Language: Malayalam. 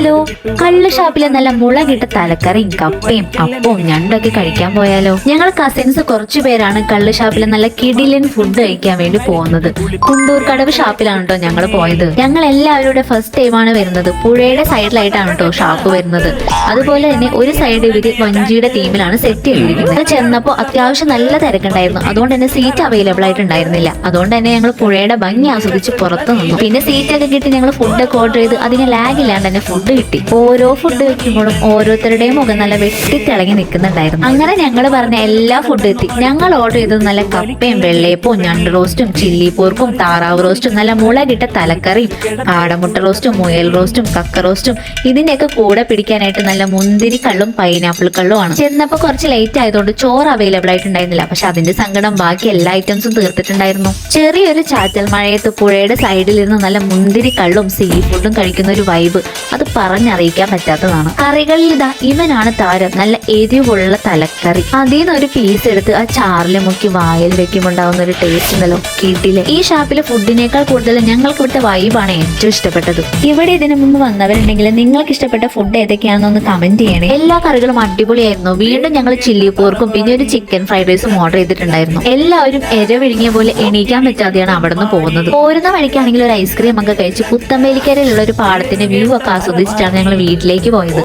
ഹലോ, കള്ള് ഷാപ്പിലെ നല്ല മുളകിട്ട തലക്കറിയും കപ്പയും അപ്പവും ഞണ്ടൊക്കെ കഴിക്കാൻ പോയാലോ? ഞങ്ങൾ കസിൻസ് കുറച്ചു പേരാണ് കള്ള് ഷാപ്പിലെ നല്ല കിടിലൻ ഫുഡ് കഴിക്കാൻ വേണ്ടി പോകുന്നത്. കുണ്ടൂർ കടവ് ഷാപ്പിലാണ് കേട്ടോ ഞങ്ങൾ പോയത്. ഞങ്ങൾ എല്ലാവരുടെ ഫസ്റ്റ് ടൈമാണ് വരുന്നത്. പുഴയുടെ സൈഡിലായിട്ടാണ് കേട്ടോ ഷാപ്പ് വരുന്നത്. അതുപോലെ തന്നെ ഒരു സൈഡ് ഇവര് വഞ്ചിയുടെ തീമിലാണ് സെറ്റ് ചെയ്തിരിക്കുന്നത്. ചെന്നപ്പോ അത്യാവശ്യം നല്ല തിരക്കുണ്ടായിരുന്നു. അതുകൊണ്ട് തന്നെ സീറ്റ് അവൈലബിൾ ആയിട്ടുണ്ടായിരുന്നില്ല. അതുകൊണ്ട് തന്നെ ഞങ്ങൾ പുഴയുടെ ഭംഗി ആസ്വദിച്ച് പുറത്തു നിന്നു. പിന്നെ സീറ്റ് ഒക്കെ കിട്ടി ഞങ്ങൾ ഫുഡൊക്കെ ഓർഡർ ചെയ്ത് അതിന് ലാഗ് ഇല്ലാണ്ട് തന്നെ ഫുഡ് കിട്ടി. ഓരോ ഫുഡ് വെക്കുമ്പോഴും ഓരോരുത്തരുടെയും മുഖം നല്ല വെട്ടിത്തിളങ്ങി നിൽക്കുന്നുണ്ടായിരുന്നു. അങ്ങനെ ഞങ്ങൾ പറഞ്ഞ എല്ലാ ഫുഡ് എത്തി. ഞങ്ങൾ ഓർഡർ ചെയ്തത് നല്ല കപ്പയും വെള്ളയപ്പവും ഞണ്ട് റോസ്റ്റും ചില്ലി പോർക്കും താറാവ് റോസ്റ്റും നല്ല മുളകിട്ട തലക്കറിയും കാടമുട്ട റോസ്റ്റും മുയൽ റോസ്റ്റും കക്ക റോസ്റ്റും ഇതിന്റെയൊക്കെ കൂടെ പിടിക്കാനായിട്ട് നല്ല മുന്തിരി കള്ളും പൈനാപ്പിൾ കള്ളുമാണ്. ചെന്നപ്പോ കുറച്ച് ലേറ്റ് ആയതുകൊണ്ട് ചോറ് അവൈലബിൾ ആയിട്ടുണ്ടായിരുന്നില്ല. പക്ഷെ അതിന്റെ സങ്കടം ബാക്കി എല്ലാ ഐറ്റംസും തീർത്തിട്ടുണ്ടായിരുന്നു. ചെറിയൊരു ചാറ്റൽ മഴയത്ത് പുഴയുടെ സൈഡിൽ ഇരുന്ന് നല്ല മുന്തിരി കള്ളും സീ ഫുഡും കഴിക്കുന്ന ഒരു വൈബ് അത് പറഞ്ഞറിയിക്കാൻ പറ്റാത്തതാണ്. കറികളിൽ ഇതാ ഇവനാണ് താരം. നല്ല എരിവുള്ള തലക്കറി. അതിൽ നിന്ന് ഒരു പീസ് എടുത്ത് ആ ചാറില് മുക്കി വായിൽ വെക്കുമ്പോൾ ഉണ്ടാവുന്ന ഒരു ടേസ്റ്റ് ഉണ്ടല്ലോ, കിട്ടില്ല. ഈ ഷാപ്പിലെ ഫുഡിനേക്കാൾ കൂടുതൽ ഞങ്ങൾക്ക് ഇവിടുത്തെ വൈബാണ് ഏറ്റവും ഇഷ്ടപ്പെട്ടത്. ഇവിടെ ഇതിനു മുമ്പ് വന്നവരുണ്ടെങ്കിൽ നിങ്ങൾക്ക് ഇഷ്ടപ്പെട്ട ഫുഡ് ഏതൊക്കെയാണെന്നൊന്ന് കമന്റ് ചെയ്യണേ. എല്ലാ കറികളും അടിപൊളിയായിരുന്നു. വീണ്ടും ഞങ്ങൾ ചില്ലി പോർക്കും പിന്നെ ഒരു ചിക്കൻ ഫ്രൈഡ് റൈസും ഓർഡർ ചെയ്തിട്ടുണ്ടായിരുന്നു. എല്ലാവരും എരവിഴുങ്ങിയ പോലെ എണീക്കാൻ പറ്റാതെയാണ് അവിടെ നിന്ന് പോകുന്നത്. പോരുന്ന വഴിക്കാണെങ്കിൽ ഒരു ഐസ്ക്രീം ഒക്കെ കഴിച്ച് പുത്തമ്പേലിക്കരയിലുള്ള ഒരു പാടത്തിന്റെ വ്യൂ ഒക്കെ ആസ്വദിച്ചിട്ടാണ് ഞങ്ങൾ വീട്ടിലേക്ക് പോയത്.